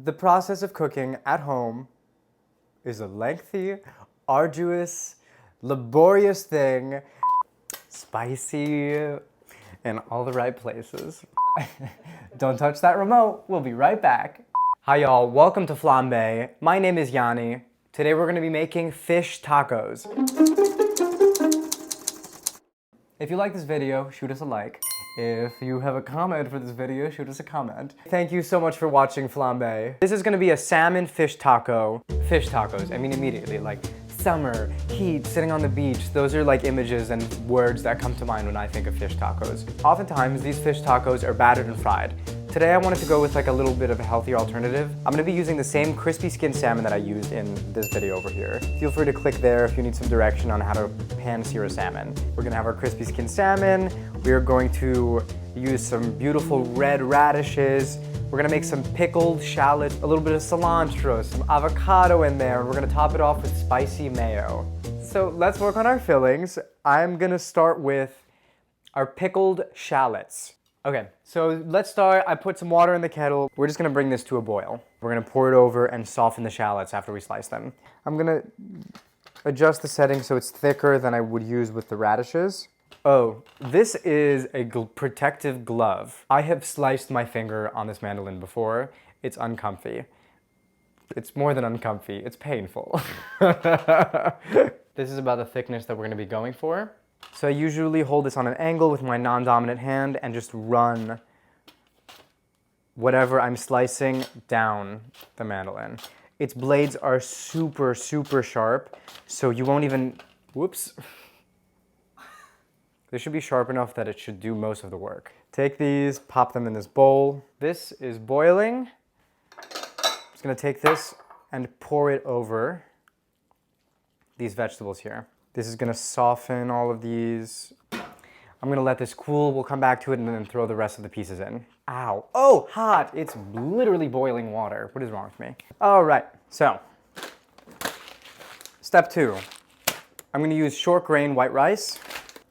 The process of cooking at home is a lengthy, arduous, laborious thing, spicy in all the right places. Don't touch that remote, we'll be right back. Hi y'all, welcome to FlamBaé. My name is Yanni. Today we're gonna be making fish tacos. If you like this video, shoot us a like. If you have a comment for this video, shoot us a comment. Thank you so much for watching FlamBaé. This is gonna be a salmon fish taco. Fish tacos, I mean immediately, like summer, heat, sitting on the beach. Those are like images and words that come to mind when I think of fish tacos. Oftentimes, these fish tacos are battered and fried. Today I wanted to go with like a little bit of a healthier alternative. I'm gonna be using the same crispy skin salmon that I used in this video over here. Feel free to click there if you need some direction on how to pan sear a salmon. We're gonna have our crispy skin salmon. We are going to use some beautiful red radishes. We're gonna make some pickled shallots, a little bit of cilantro, some avocado in there, and we're gonna top it off with spicy mayo. So let's work on our fillings. I'm gonna start with our pickled shallots. Okay, so let's start. I put some water in the kettle. We're just gonna bring this to a boil. We're gonna pour it over and soften the shallots after we slice them. I'm gonna adjust the setting so it's thicker than I would use with the radishes. Oh, this is a protective glove. I have sliced my finger on this mandolin before. It's uncomfy. It's more than uncomfy, it's painful. This is about the thickness that we're gonna be going for. So I usually hold this on an angle with my non-dominant hand and just run whatever I'm slicing down the mandolin. Its blades are super, super sharp, so you won't even, whoops. This should be sharp enough that it should do most of the work. Take these, pop them in this bowl. This is boiling. I'm just gonna take this and pour it over these vegetables here. This is gonna soften all of these. I'm gonna let this cool. We'll come back to it and then throw the rest of the pieces in. Ow, oh, hot. It's literally boiling water. What is wrong with me? All right, so step 2. I'm gonna use short grain white rice.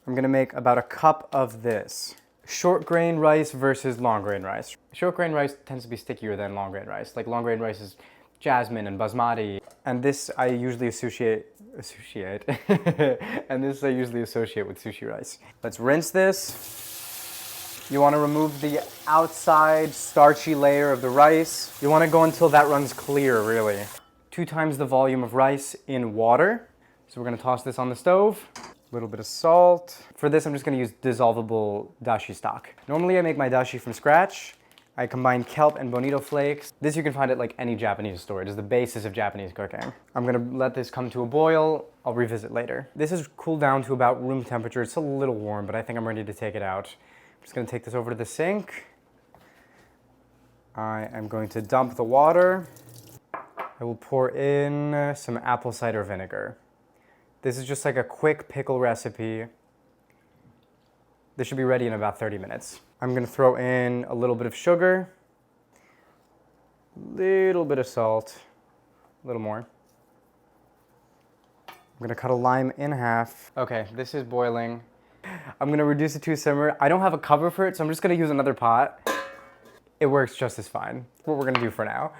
I'm gonna make about a cup of this. Short grain rice versus long grain rice. Short grain rice tends to be stickier than long grain rice. Like long grain rice is jasmine and basmati. And this I usually associate and this I usually associate with sushi rice. Let's rinse this. You wanna remove the outside starchy layer of the rice. You wanna go until that runs clear, really. 2 times the volume of rice in water. So we're gonna toss this on the stove. A little bit of salt. For this, I'm just gonna use dissolvable dashi stock. Normally I make my dashi from scratch. I combine kelp and bonito flakes. This you can find at like any Japanese store. It is the basis of Japanese cooking. I'm gonna let this come to a boil. I'll revisit later. This is cooled down to about room temperature. It's a little warm, but I think I'm ready to take it out. I'm just gonna take this over to the sink. I am going to dump the water. I will pour in some apple cider vinegar. This is just like a quick pickle recipe. This should be ready in about 30 minutes. I'm gonna throw in a little bit of sugar, a little bit of salt, a little more. I'm gonna cut a lime in half. Okay, this is boiling. I'm gonna reduce it to a simmer. I don't have a cover for it, so I'm just gonna use another pot. It works just as fine. What we're gonna do for now.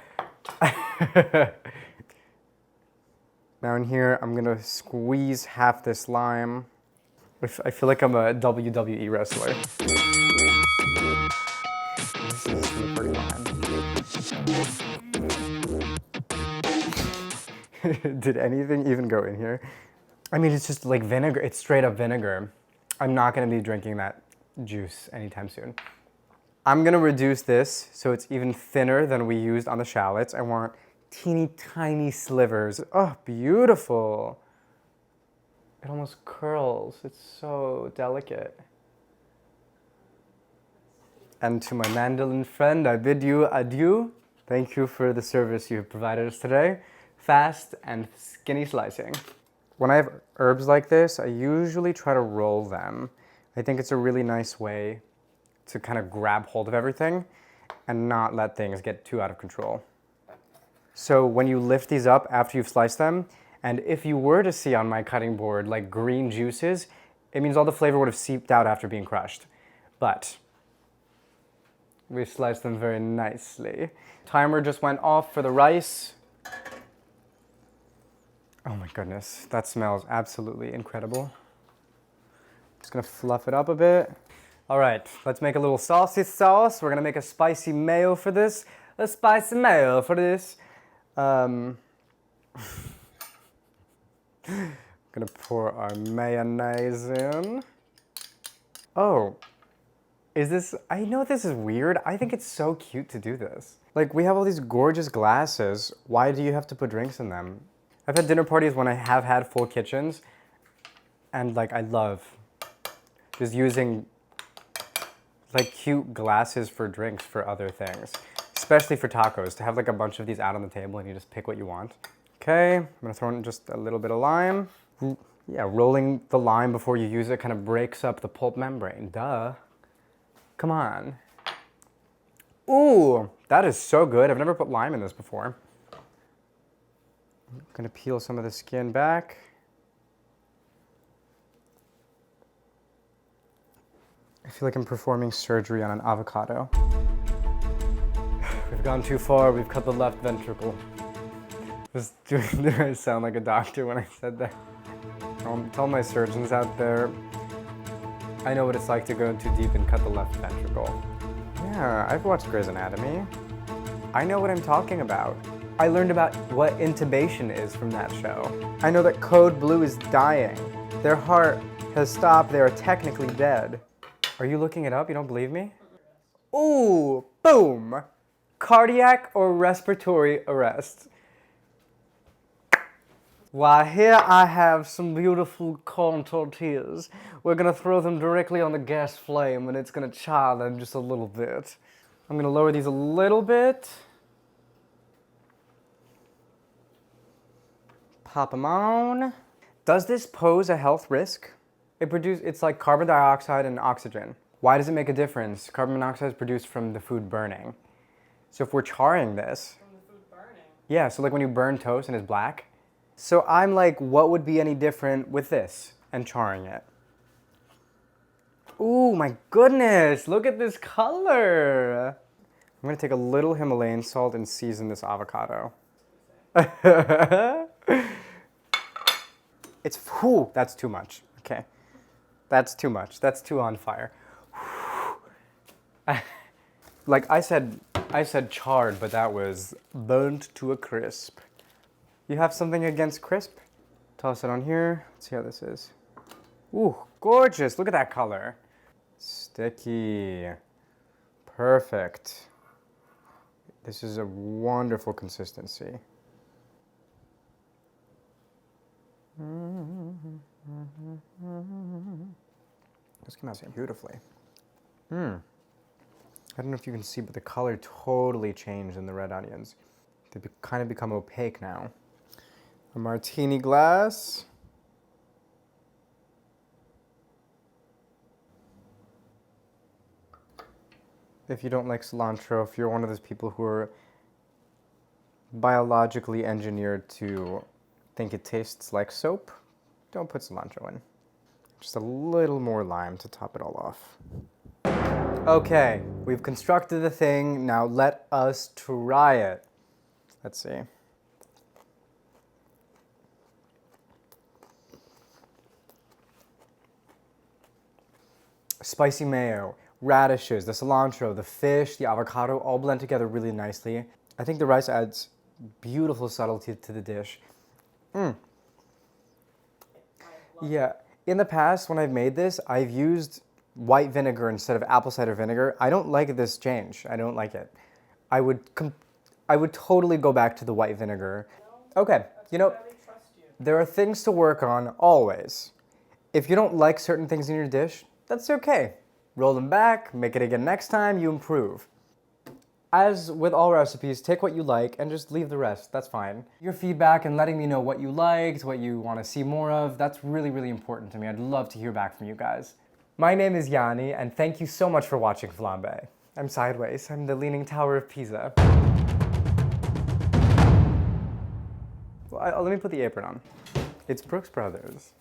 Now in here, I'm gonna squeeze half this lime. I feel like I'm a WWE wrestler. This is super lime. Did anything even go in here? I mean, it's just like vinegar. It's straight up vinegar. I'm not gonna be drinking that juice anytime soon. I'm gonna reduce this so it's even thinner than we used on the shallots. I want teeny tiny slivers. Oh, beautiful. It almost curls. It's so delicate. And to my mandolin friend, I bid you adieu. Thank you for the service you've provided us today. Fast and skinny slicing. When I have herbs like this, I usually try to roll them. I think it's a really nice way to kind of grab hold of everything and not let things get too out of control. So when you lift these up after you've sliced them, and if you were to see on my cutting board like green juices, it means all the flavor would have seeped out after being crushed. But We sliced them very nicely. Timer just went off for the rice. Oh my goodness, that smells absolutely incredible. Just gonna fluff it up a bit. All right, let's make a little saucy sauce. We're gonna make a spicy mayo for this. A spicy mayo for this. Gonna pour our mayonnaise in. Oh, is this, I know this is weird. I think it's so cute to do this. Like, we have all these gorgeous glasses. Why do you have to put drinks in them? I've had dinner parties when I have had full kitchens, and like, I love just using like cute glasses for drinks for other things, especially for tacos, to have like a bunch of these out on the table and you just pick what you want. Okay, I'm gonna throw in just a little bit of lime. Yeah, rolling the lime before you use it kind of breaks up the pulp membrane, duh. Come on. Ooh, that is so good. I've never put lime in this before. I'm gonna peel some of the skin back. I feel like I'm performing surgery on an avocado. We've gone too far, we've cut the left ventricle. Did I sound like a doctor when I said that? Tell my surgeons out there, I know what it's like to go too deep and cut the left ventricle. Yeah, I've watched Grey's Anatomy. I know what I'm talking about. I learned about what intubation is from that show. I know that Code Blue is dying. Their heart has stopped, they are technically dead. Are you looking it up? You don't believe me? Ooh, boom! Cardiac or respiratory arrest. Why, here I have some beautiful corn tortillas. We're gonna throw them directly on the gas flame and it's gonna char them just a little bit. I'm gonna lower these a little bit. Pop them on. Does this pose a health risk? It's like carbon dioxide and oxygen. Why does it make a difference? Carbon monoxide is produced from the food burning. So if we're charring this. From the food burning? Yeah, so like when you burn toast and it's black. So I'm like, what would be any different with this and charring it? Ooh, my goodness, look at this color. I'm gonna take a little Himalayan salt and season this avocado. Whew, that's too much, okay. That's too much, that's too on fire. Like I said charred, but that was burnt to a crisp. You have something against crisp? Toss it on here. Let's see how this is. Ooh, gorgeous. Look at that color. Sticky. Perfect. This is a wonderful consistency. This came out so beautifully. I don't know if you can see, but the color totally changed in the red onions. They kind of become opaque now. A martini glass. If you don't like cilantro, if you're one of those people who are biologically engineered to think it tastes like soap, don't put cilantro in. Just a little more lime to top it all off. Okay, we've constructed the thing. Now let us try it. Let's see. Spicy mayo, radishes, the cilantro, the fish, the avocado all blend together really nicely. I think the rice adds beautiful subtlety to the dish. Yeah, in the past when I've made this, I've used white vinegar instead of apple cider vinegar. I don't like this change. I don't like it. I would totally go back to the white vinegar. Okay, you know, there are things to work on always. If you don't like certain things in your dish, that's okay. Roll them back, make it again next time, you improve. As with all recipes, take what you like and just leave the rest, that's fine. Your feedback and letting me know what you liked, what you want to see more of, that's really, really important to me. I'd love to hear back from you guys. My name is Yanni, and thank you so much for watching FlamBaé. I'm sideways, I'm the Leaning Tower of Pisa. Well, let me put the apron on. It's Brooks Brothers.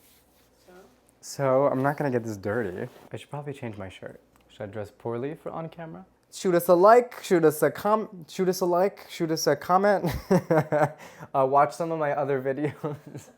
So I'm not gonna get this dirty. I should probably change my shirt. Should I dress poorly for on camera? shoot us a like, shoot us a comment. Watch some of my other videos.